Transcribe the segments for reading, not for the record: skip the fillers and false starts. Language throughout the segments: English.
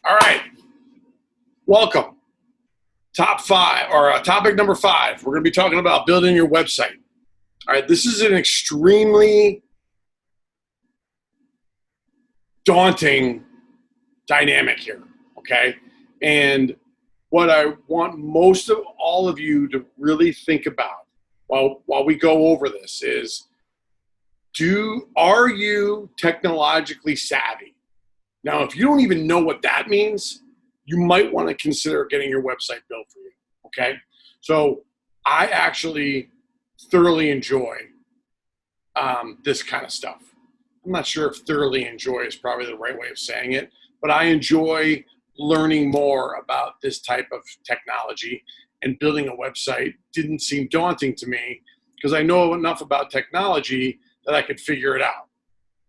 All right, welcome. Top five, or topic number 5. We're going to be talking about building your website. All right, this is an extremely daunting dynamic here, okay? And what I want most of all of you to really think about while we go over this is, are you technologically savvy? Now, if you don't even know what that means, you might want to consider getting your website built for you, okay? So I actually thoroughly enjoy this kind of stuff. I'm not sure if thoroughly enjoy is probably the right way of saying it, but I enjoy learning more about this type of technology, and building a website didn't seem daunting to me because I know enough about technology that I could figure it out.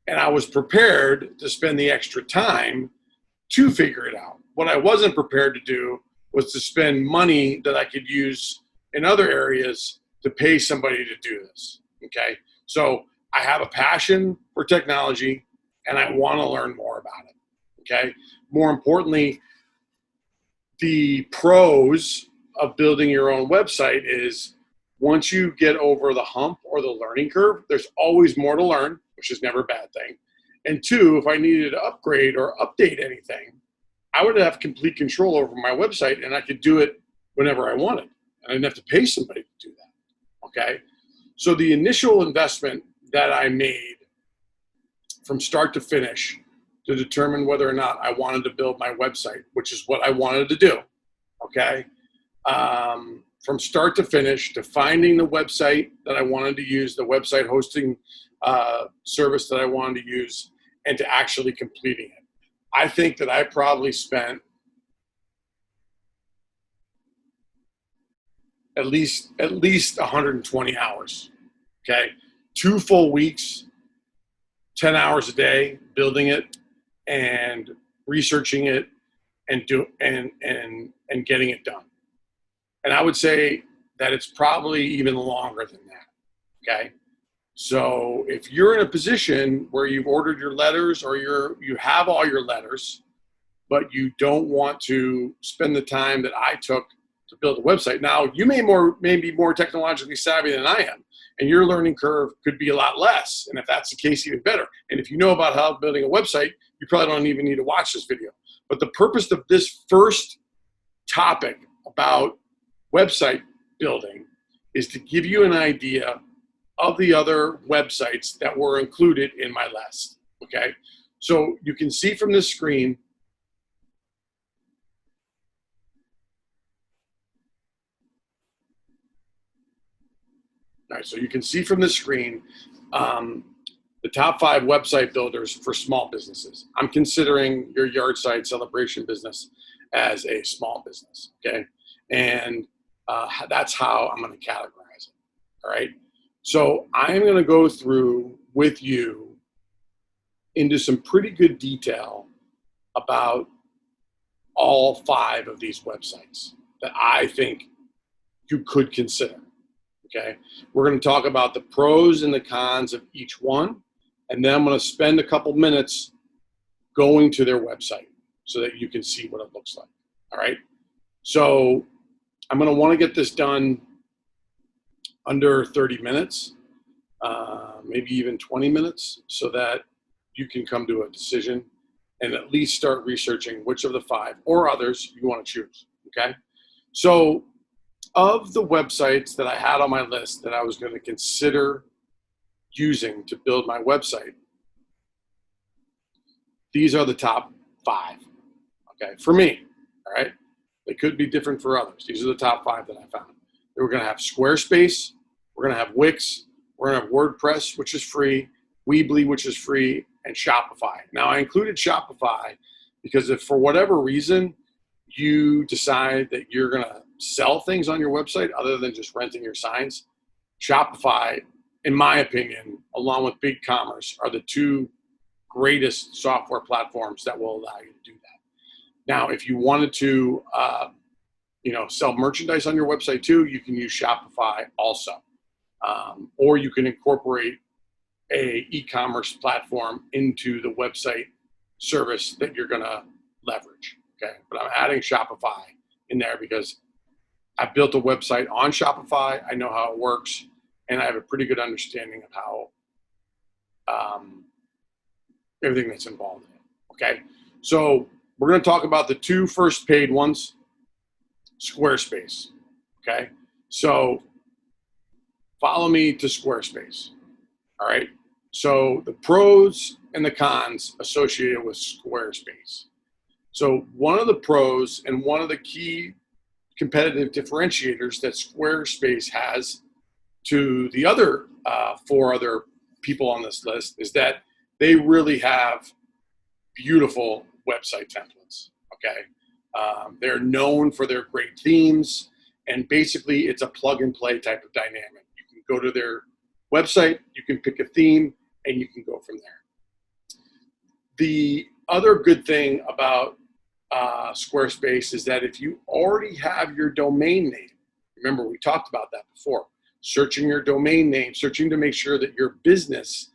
And I was prepared to spend the extra time to figure it out. What I wasn't prepared to do was to spend money that I could use in other areas to pay somebody to do this, okay? So I have a passion for technology and I want to learn more about it, okay? More importantly, the pros of building your own website is once you get over the hump or the learning curve, there's always more to learn, which is never a bad thing. And 2, if I needed to upgrade or update anything, I would have complete control over my website and I could do it whenever I wanted. And I didn't have to pay somebody to do that, okay? So the initial investment that I made from start to finish to determine whether or not I wanted to build my website, which is what I wanted to do, okay? From start to finish, to finding the website that I wanted to use, the website hosting service that I wanted to use, and to actually completing it. I think that I probably spent at least 120 hours, okay? 2 full weeks, 10 hours a day building it and researching it and getting it done. And I would say that it's probably even longer than that, okay? So if you're in a position where you've ordered your letters or you have all your letters, but you don't want to spend the time that I took to build a website. Now, you may be more technologically savvy than I am, and your learning curve could be a lot less. And if that's the case, even better. And if you know about how building a website, you probably don't even need to watch this video. But the purpose of this first topic about website building is to give you an idea of the other websites that were included in my list, okay? So you can see from this screen, all right, so you can see from this screen the top 5 website builders for small businesses. I'm considering your yard site celebration business as a small business, okay? And that's how I'm going to categorize it, all right? So I'm going to go through with you into some pretty good detail about all 5 of these websites that I think you could consider, okay? We're going to talk about the pros and the cons of each one, and then I'm going to spend a couple minutes going to their website so that you can see what it looks like, all right? So I'm going to want to get this done under 30 minutes, maybe even 20 minutes, so that you can come to a decision and at least start researching which of the 5 or others you want to choose, okay? So of the websites that I had on my list that I was going to consider using to build my website, these are the top 5, okay, for me, all right? They could be different for others. These are the top 5 that I found. We're going to have Squarespace, we're going to have Wix, we're going to have WordPress, which is free, Weebly, which is free, and Shopify. Now, I included Shopify because if for whatever reason you decide that you're going to sell things on your website other than just renting your signs, Shopify, in my opinion, along with BigCommerce, are the 2 greatest software platforms that will allow you to do that. Now, if you wanted to sell merchandise on your website too, you can use Shopify also. Or you can incorporate a e-commerce platform into the website service that you're going to leverage. Okay, but I'm adding Shopify in there because I built a website on Shopify. I know how it works, and I have a pretty good understanding of how everything that's involved in it. Okay, so we're going to talk about the two first paid ones, Squarespace. Okay, so follow me to Squarespace. All right, so the pros and the cons associated with Squarespace. So one of the pros and one of the key competitive differentiators that Squarespace has to the other four other people on this list is that they really have beautiful website templates. Okay, they're known for their great themes, and basically it's a plug and play type of dynamic. You can go to their website, you can pick a theme, and you can go from there. The other good thing about Squarespace is that if you already have your domain name, remember we talked about that before, searching your domain name, searching to make sure that your business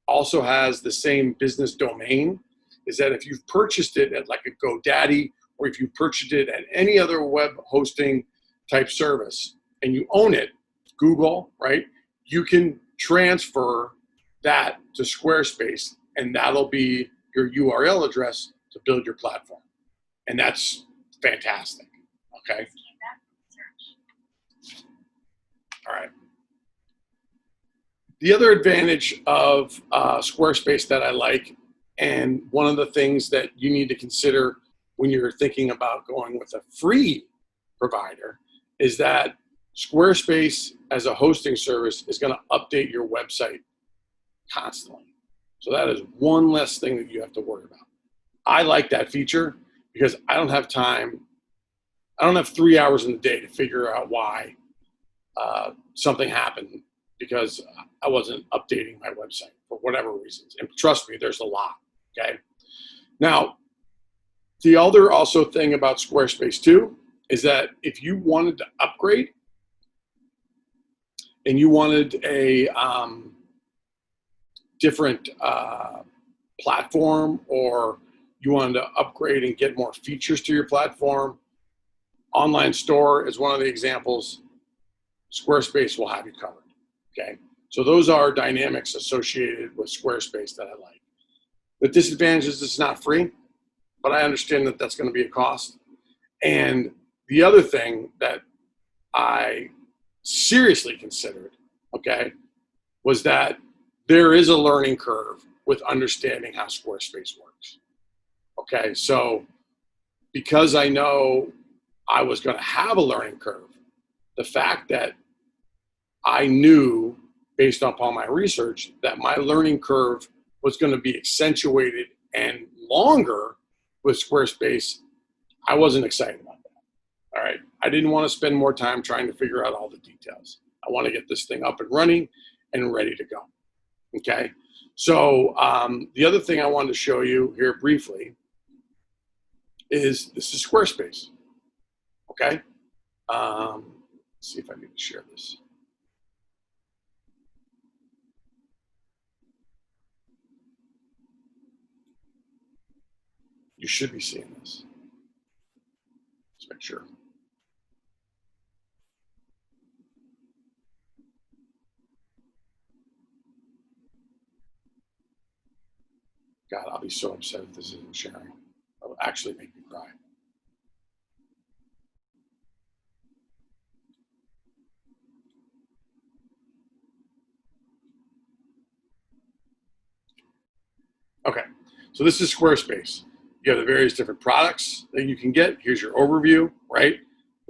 also has the same business domain, is that if you've purchased it at like a GoDaddy, or if you purchased it at any other web hosting type service and you own it, Google, right? You can transfer that to Squarespace, and that'll be your URL address to build your platform. And that's fantastic, okay? All right. The other advantage of Squarespace that I like, and one of the things that you need to consider when you're thinking about going with a free provider, is that Squarespace as a hosting service is going to update your website constantly. So that is one less thing that you have to worry about. I like that feature because I don't have time. I don't have 3 hours in the day to figure out why something happened because I wasn't updating my website for whatever reasons. And trust me, there's a lot, okay? Now, the other also thing about Squarespace too is that if you wanted to upgrade and you wanted a different platform, or you wanted to upgrade and get more features to your platform, online store is one of the examples. Squarespace will have you covered, okay? So those are dynamics associated with Squarespace that I like. The disadvantage is it's not free, but I understand that that's going to be a cost. And the other thing that I seriously considered, okay, was that there is a learning curve with understanding how Squarespace works. Okay, so because I know I was going to have a learning curve, the fact that I knew based upon my research that my learning curve was going to be accentuated and longer with Squarespace, I wasn't excited about that. All right, I didn't want to spend more time trying to figure out all the details. I want to get this thing up and running and ready to go. Okay, so the other thing I wanted to show you here briefly is this is Squarespace. Okay, let's see if I need to share this. You should be seeing this. Let's make sure. God, I'll be so upset if this isn't sharing. It will actually make me cry. Okay, so this is Squarespace. You have the various different products that you can get. Here's your overview, right?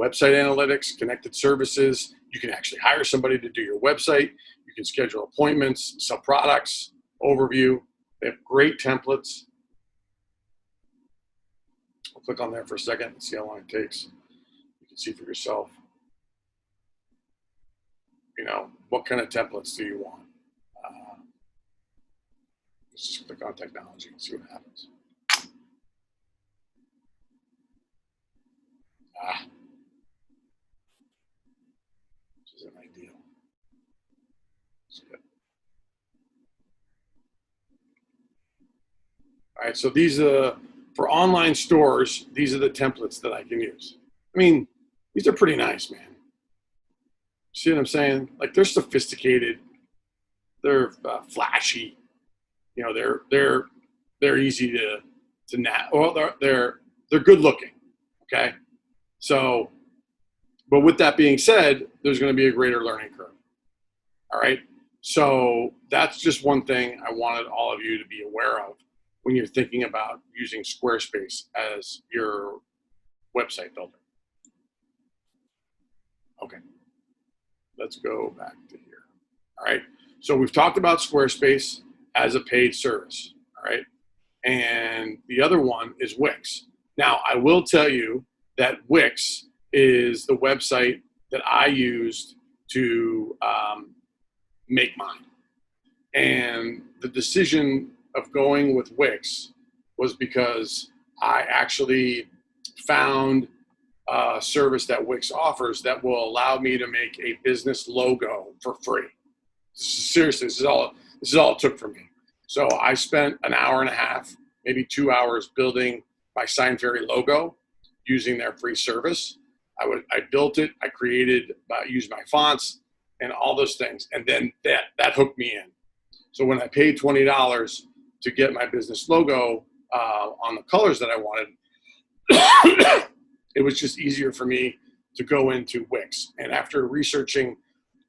Website analytics, connected services. You can actually hire somebody to do your website. You can schedule appointments, sell products, overview. They have great templates. I'll click on there for a second and see how long it takes. You can see for yourself, you know, what kind of templates do you want? Let's just click on technology and see what happens. This isn't ideal. All right, so these are for online stores, these are the templates that I can use. I mean, these are pretty nice, man. See what I'm saying? Like, they're sophisticated, they're flashy, you know, they're easy to well, they're good looking. Okay, so, but with that being said, there's going to be a greater learning curve. All right, so that's just one thing I wanted all of you to be aware of when you're thinking about using Squarespace as your website builder. Okay, let's go back to here. All right, so we've talked about Squarespace as a paid service. All right, and the other one is Wix. Now, I will tell you that Wix is the website that I used to make mine. And the decision of going with Wix was because I actually found a service that Wix offers that will allow me to make a business logo for free. Seriously, this is all it took for me. So I spent an hour and a half, maybe 2 hours building my Sign Fairy logo using their free service. I built it, I created, used my fonts and all those things. And then that hooked me in. So when I paid $20 to get my business logo on the colors that I wanted, it was just easier for me to go into Wix. And after researching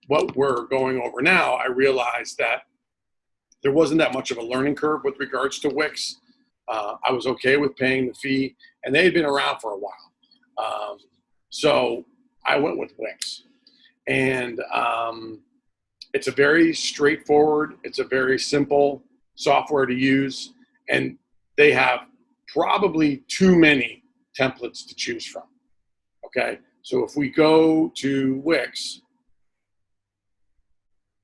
what we're going over now, I realized that there wasn't that much of a learning curve with regards to Wix. I was okay with paying the fee, and they had been around for a while. So I went with Wix. And it's a very straightforward, it's a very simple software to use, and they have probably too many templates to choose from. Okay, so if we go to Wix,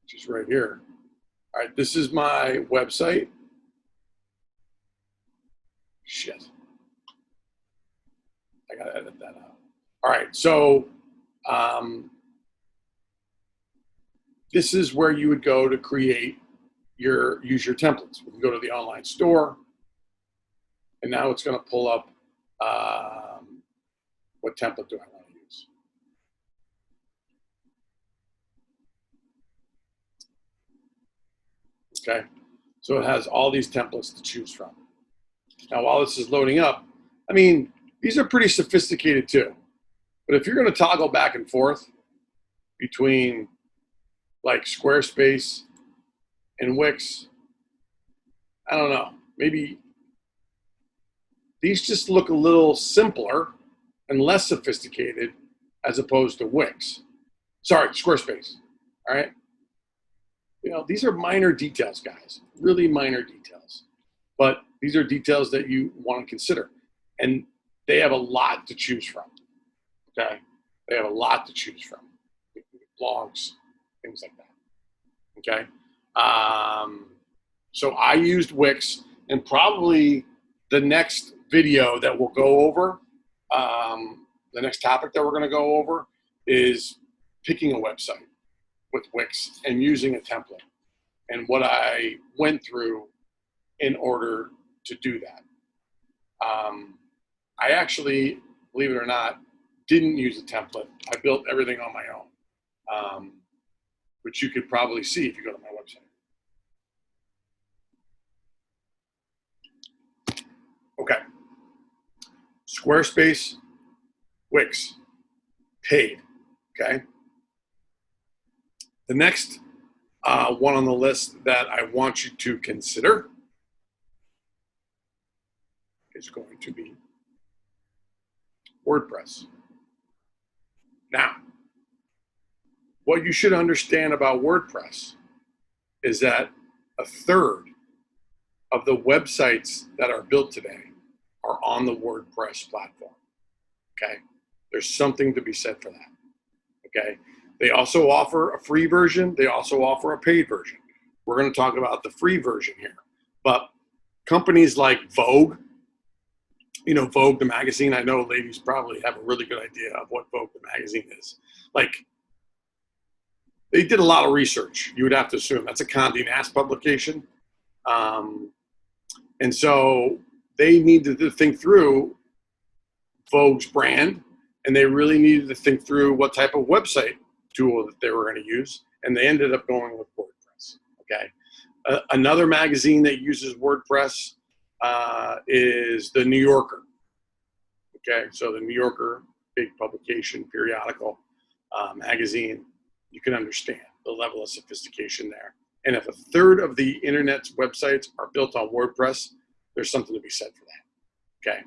which is right here, all right, this is my website. Shit, I gotta edit that out. All right, so this is where you would go to use your templates. We can go to the online store, and now it's going to pull up what template do I want to use. Okay, so it has all these templates to choose from. Now, while this is loading up, I mean, these are pretty sophisticated too. But if you're going to toggle back and forth between like Squarespace and Wix, I don't know, maybe these just look a little simpler and less sophisticated as opposed to Wix. Sorry, Squarespace, all right? You know, these are minor details, guys, really minor details. But these are details that you want to consider. And they have a lot to choose from, okay? They have a lot to choose from. Blogs, things like that, okay? So I used Wix, and probably the next video that we'll go over, the next topic that we're going to go over is picking a website with Wix and using a template and what I went through in order to do that. I actually, believe it or not, didn't use a template. I built everything on my own, which you could probably see if you go to my website. Okay. Squarespace, Wix, paid, okay? The next one on the list that I want you to consider is going to be WordPress. Now, what you should understand about WordPress is that a third of the websites that are built today are on the WordPress platform, okay? There's something to be said for that, okay? They also offer a free version. They also offer a paid version. We're going to talk about the free version here. But companies like Vogue, you know, Vogue the magazine, I know ladies probably have a really good idea of what Vogue the magazine is. Like, they did a lot of research, you would have to assume. That's a Condé Nast publication. And so they needed to think through Vogue's brand, and they really needed to think through what type of website tool that they were going to use, and they ended up going with WordPress. Okay. Another magazine that uses WordPress is the New Yorker. Okay, so the New Yorker, big publication, periodical magazine, you can understand the level of sophistication there. And if a third of the internet's websites are built on WordPress, there's something to be said for that. Okay,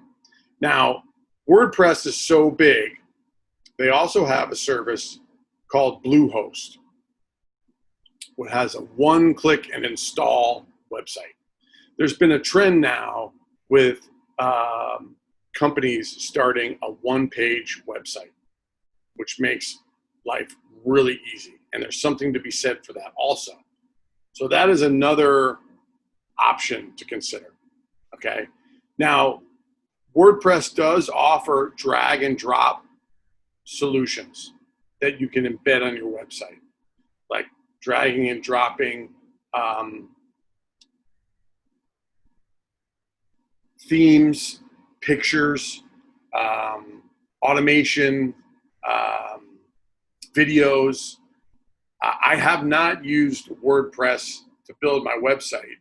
now WordPress is so big, they also have a service called Bluehost, which has a one-click and install website. There's been a trend now with companies starting a one-page website, which makes life really easy. And there's something to be said for that also. So that is another option to consider. Okay. Now, WordPress does offer drag and drop solutions that you can embed on your website, like dragging and dropping themes, pictures, automation, videos. I have not used WordPress to build my website,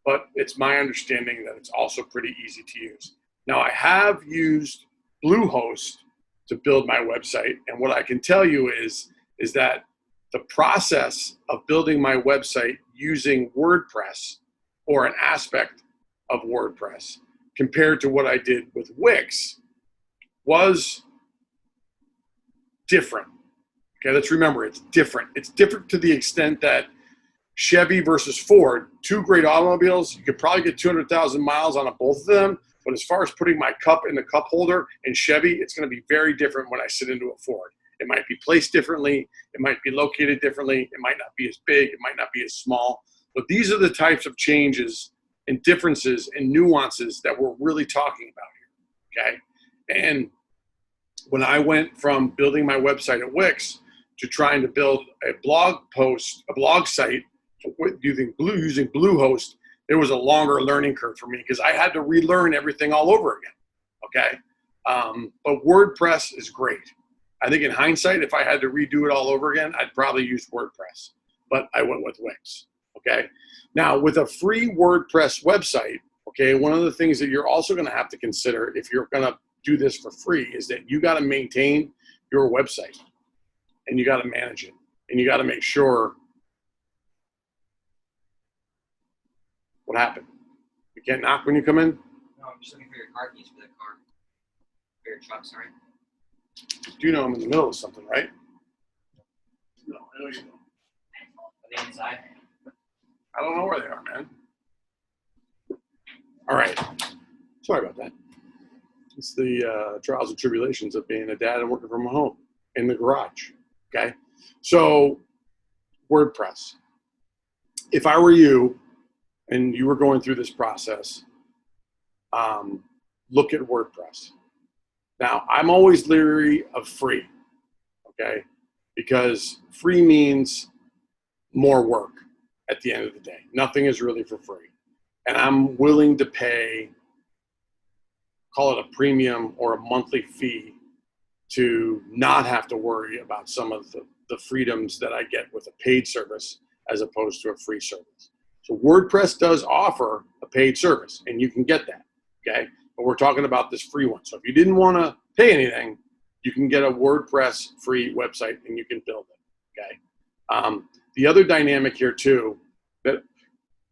but it's my understanding that it's also pretty easy to use. Now, I have used Bluehost to build my website, and what I can tell you is that the process of building my website using WordPress or an aspect of WordPress compared to what I did with Wix was different. Okay, let's remember, it's different. It's different to the extent that Chevy versus Ford, two great automobiles, you could probably get 200,000 miles on both of them, but as far as putting my cup in the cup holder in Chevy, it's going to be very different when I sit into a Ford. It might be placed differently, it might be located differently, it might not be as big, it might not be as small, but these are the types of changes and differences and nuances that we're really talking about here, okay? And when I went from building my website at Wix to trying to build a blog site using Bluehost, it was a longer learning curve for me because I had to relearn everything all over again, okay? But WordPress is great. I think in hindsight, if I had to redo it all over again, I'd probably use WordPress, but I went with Wix, okay? Now, with a free WordPress website, okay, one of the things that you're also gonna have to consider if you're gonna do this for free is that you gotta maintain your website and you gotta manage it and you gotta make sure. What happened? You can't knock when you come in? No, I'm just looking for your car keys for the car. For your truck, sorry. You know I'm in the middle of something, right? No, I know you don't. Are they inside? I don't know where they are, man. All right. Sorry about that. It's the trials and tribulations of being a dad and working from home in the garage, okay? So, WordPress. If I were you and you were going through this process, look at WordPress. Now, I'm always leery of free, okay? Because free means more work at the end of the day. Nothing is really for free. And I'm willing to pay, call it a premium or a monthly fee, to not have to worry about some of the freedoms that I get with a paid service as opposed to a free service. So WordPress does offer a paid service, and you can get that, okay? But we're talking about this free one. So if you didn't want to pay anything, you can get a WordPress free website and you can build it, okay? The other dynamic here too that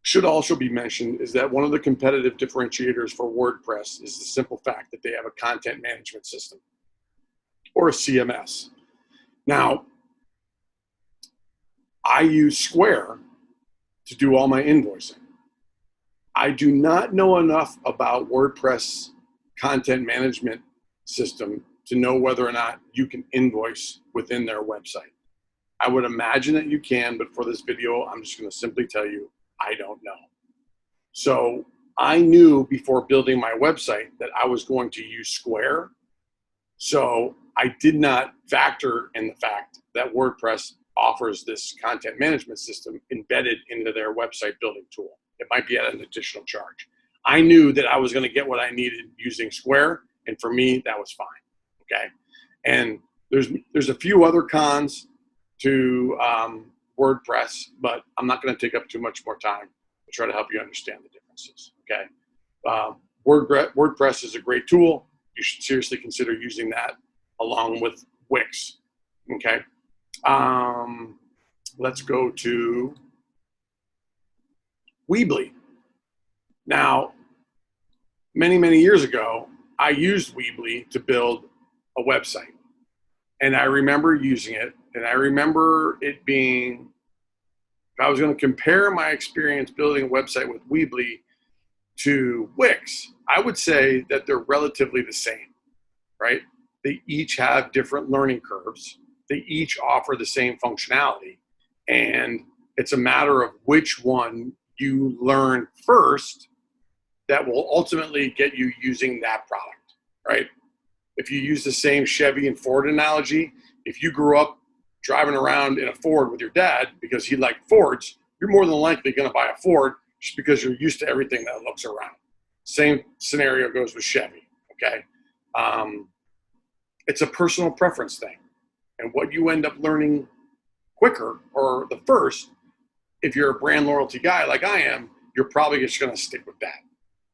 should also be mentioned is that one of the competitive differentiators for WordPress is the simple fact that they have a content management system or a CMS. Now, I use Square to do all my invoicing. I do not know enough about WordPress content management system to know whether or not you can invoice within their website. I would imagine that you can, but for this video, I'm just going to simply tell you, I don't know. So I knew before building my website that I was going to use Square. So I did not factor in the fact that WordPress offers this content management system embedded into their website building tool. It might be at an additional charge. I knew that I was going to get what I needed using Square, and for me, that was fine. Okay, and there's a few other cons to WordPress, but I'm not going to take up too much more time to try to help you understand the differences. Okay, WordPress is a great tool. You should seriously consider using that along with Wix. Okay, let's go to Weebly. Now, many years ago, I used Weebly to build a website. And I remember using it, and I remember it being, if I was going to compare my experience building a website with Weebly to Wix, I would say that they're relatively the same, right? They each have different learning curves. They each offer the same functionality. And it's a matter of which one you learn first that will ultimately get you using that product, right? If you use the same Chevy and Ford analogy, if you grew up driving around in a Ford with your dad because he liked Fords, you're more than likely going to buy a Ford just because you're used to everything that looks around. Same scenario goes with Chevy, okay? It's a personal preference thing. And what you end up learning quicker or the first, if you're a brand loyalty guy like I am, you're probably just going to stick with that.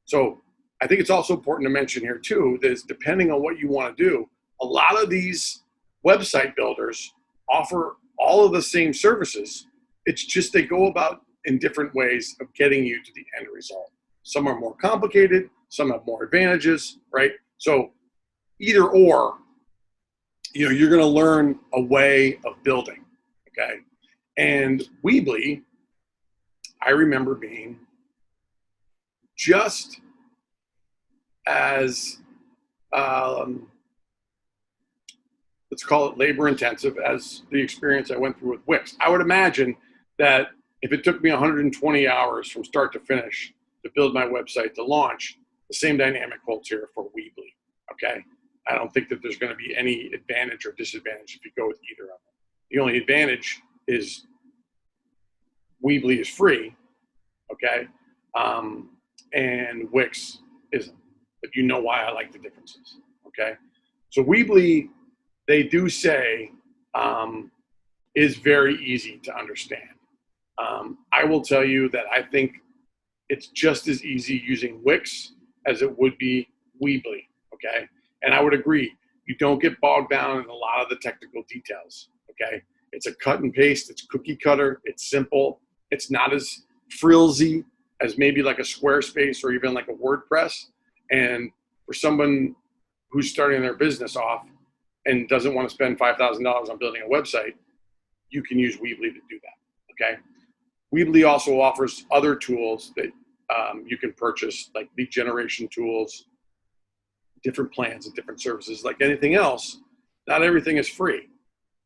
So I think it's also important to mention here too, that is depending on what you want to do, a lot of these website builders offer all of the same services. It's just they go about in different ways of getting you to the end result. Some are more complicated, some have more advantages, right? So either or, you're going to learn a way of building, okay? And Weebly, I remember being just as, let's call it labor intensive as the experience I went through with Wix. I would imagine that if it took me 120 hours from start to finish to build my website to launch, the same dynamic holds here for Weebly, okay? I don't think that there's going to be any advantage or disadvantage if you go with either of them. The only advantage is Weebly is free, okay? And Wix isn't. But you know why I like the differences, okay? So Weebly, they do say, is very easy to understand. I will tell you that I think it's just as easy using Wix as it would be Weebly, okay? And I would agree, you don't get bogged down in a lot of the technical details, okay? It's a cut and paste, it's cookie cutter, it's simple, it's not as frilzy as maybe like a Squarespace or even like a WordPress. And for someone who's starting their business off and doesn't want to spend $5,000 on building a website, you can use Weebly to do that, okay? Weebly also offers other tools that you can purchase, like lead generation tools, different plans and different services. Like anything else, not everything is free.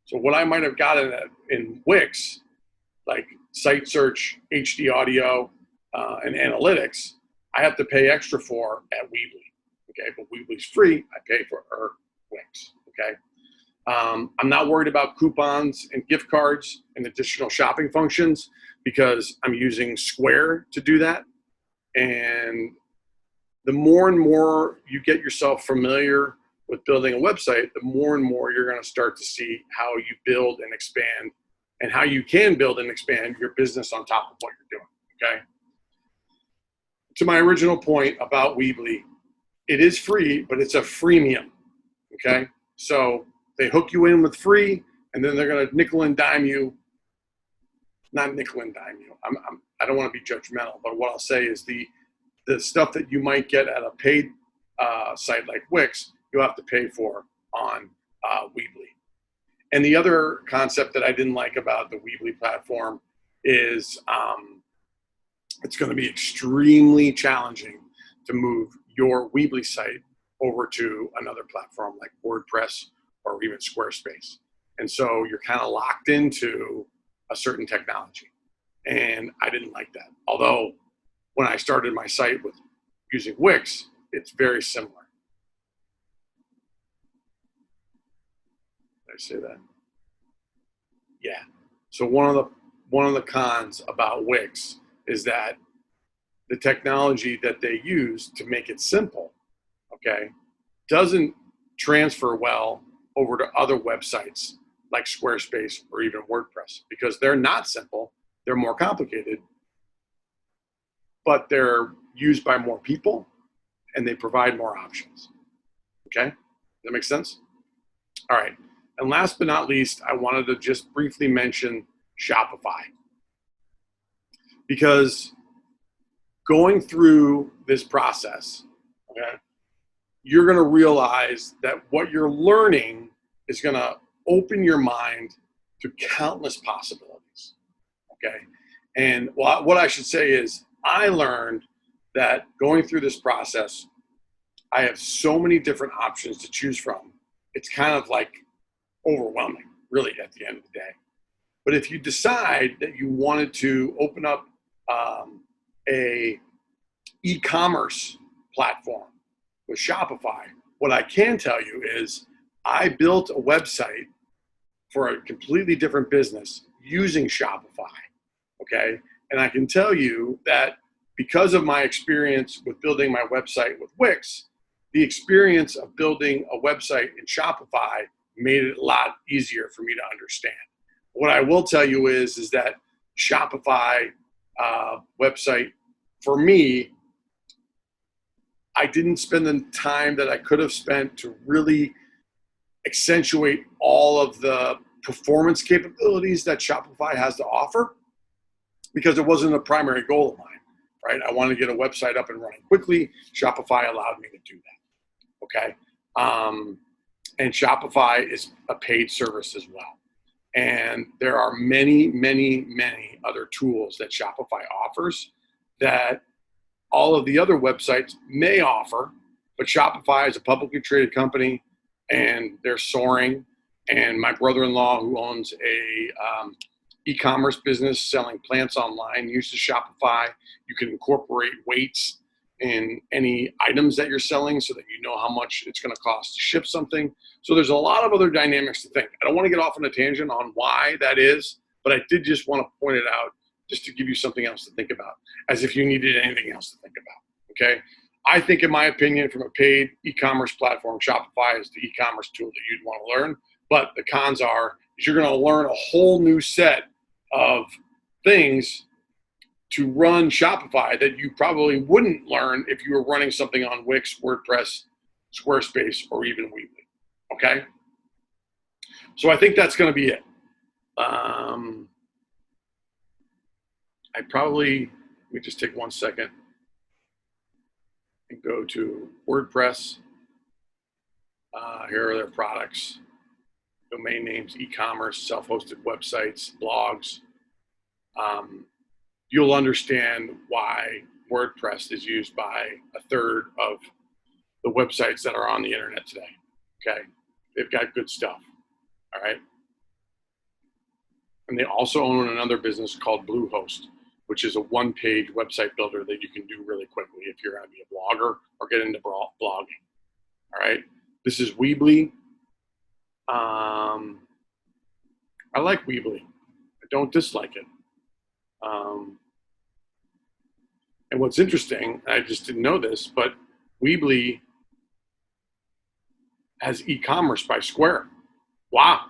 So what I might have gotten in Wix, like site search, HD audio, and analytics, I have to pay extra for at Weebly, okay? But Weebly's free, I pay for Wix, okay? I'm not worried about coupons and gift cards and additional shopping functions because I'm using Square to do that. And the more and more you get yourself familiar with building a website, the more and more you're going to start to see how you build and expand and how you can build and expand your business on top of what you're doing, okay? To my original point about Weebly, it is free, but it's a freemium, okay? So they hook you in with free, and then they're going to nickel and dime you. Not nickel and dime you. I don't want to be judgmental, but what I'll say is the stuff that you might get at a paid site like Wix, you have to pay for on Weebly. And the other concept that I didn't like about the Weebly platform is it's going to be extremely challenging to move your Weebly site over to another platform like WordPress or even Squarespace. And so you're kind of locked into a certain technology. And I didn't like that. Although when I started my site with using Wix, it's very similar. Did I say that? Yeah. So one of the cons about Wix is that the technology that they use to make it simple, okay, doesn't transfer well over to other websites like Squarespace or even WordPress, because they're not simple, they're more complicated, but they're used by more people and they provide more options. Okay, does that make sense? All right, and last but not least, I wanted to just briefly mention Shopify, because going through this process, okay, you're going to realize that what you're learning is going to open your mind to countless possibilities. Okay, and what I should say is I learned that going through this process, I have so many different options to choose from. It's kind of like overwhelming, really, at the end of the day. But if you decide that you wanted to open up a e-commerce platform with Shopify, what I can tell you is I built a website for a completely different business using Shopify, okay? And I can tell you that because of my experience with building my website with Wix, the experience of building a website in Shopify made it a lot easier for me to understand. What I will tell you is that Shopify website, for me, I didn't spend the time that I could have spent to really accentuate all of the performance capabilities that Shopify has to offer, because it wasn't a primary goal of mine, right? I wanted to get a website up and running quickly. Shopify allowed me to do that, okay? And Shopify is a paid service as well. And there are many, many, many other tools that Shopify offers that all of the other websites may offer, but Shopify is a publicly traded company and they're soaring. And my brother-in-law, who owns a e-commerce business selling plants online, uses Shopify. You can incorporate weights in any items that you're selling so that you know how much it's going to cost to ship something. So there's a lot of other dynamics to think. I don't want to get off on a tangent on why that is, but I did just want to point it out just to give you something else to think about, as if you needed anything else to think about, okay? I think, in my opinion, from a paid e-commerce platform, Shopify is the e-commerce tool that you'd want to learn. But the cons is you're going to learn a whole new set of things to run Shopify that you probably wouldn't learn if you were running something on Wix, WordPress, Squarespace, or even Weebly, okay? So I think that's going to be it. Let me just take 1 second and go to WordPress. Here are their products: domain names, e-commerce, self-hosted websites, blogs. You'll understand why WordPress is used by a third of the websites that are on the internet today, okay? They've got good stuff, all right? And they also own another business called Bluehost, which is a one-page website builder that you can do really quickly if you're going to be a blogger or get into blogging, all right? This is Weebly. I like Weebly. I don't dislike it. And what's interesting, I just didn't know this, but Weebly has e-commerce by Square. Wow.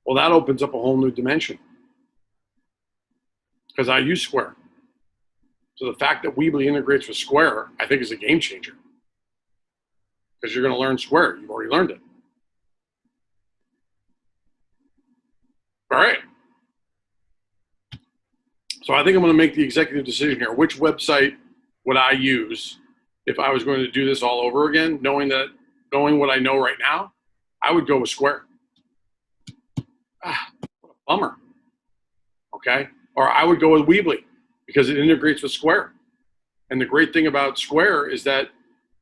Well, that opens up a whole new dimension, because I use Square. So the fact that Weebly integrates with Square, I think, is a game changer, because you're going to learn Square. You've already learned it. All right. So I think I'm going to make the executive decision here. Which website would I use if I was going to do this all over again? Knowing what I know right now, I would go with Square. What a bummer. Okay. Or I would go with Weebly, because it integrates with Square. And the great thing about Square is that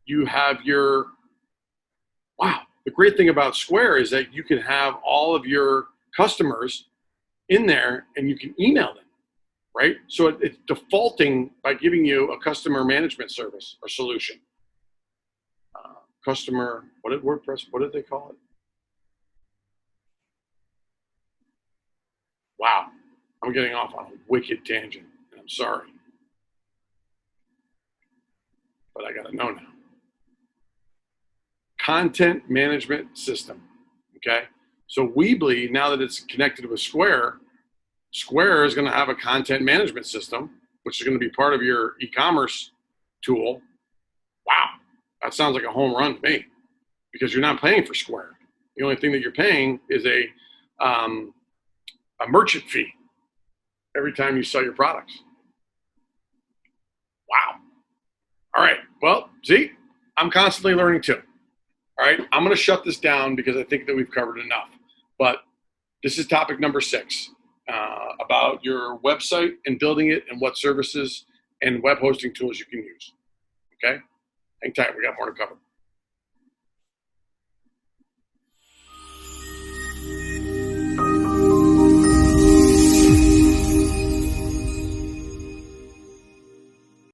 you have the great thing about Square is that you can have all of your customers in there and you can email them, right? So it's defaulting by giving you a customer management service or solution. What did they call it? Wow, I'm getting off on a wicked tangent, and I'm I'm sorry. But I got to know now. Content management system. Okay. So Weebly, now that it's connected with Square is going to have a content management system, which is going to be part of your e-commerce tool. Wow. That sounds like a home run to me, because you're not paying for Square. The only thing that you're paying is a merchant fee every time you sell your products. Wow. All right. Well, see, I'm constantly learning too. All right. I'm going to shut this down because I think that we've covered enough. But this is topic number 6, about your website and building it and what services and web hosting tools you can use. Okay. Hang tight. We got more to cover.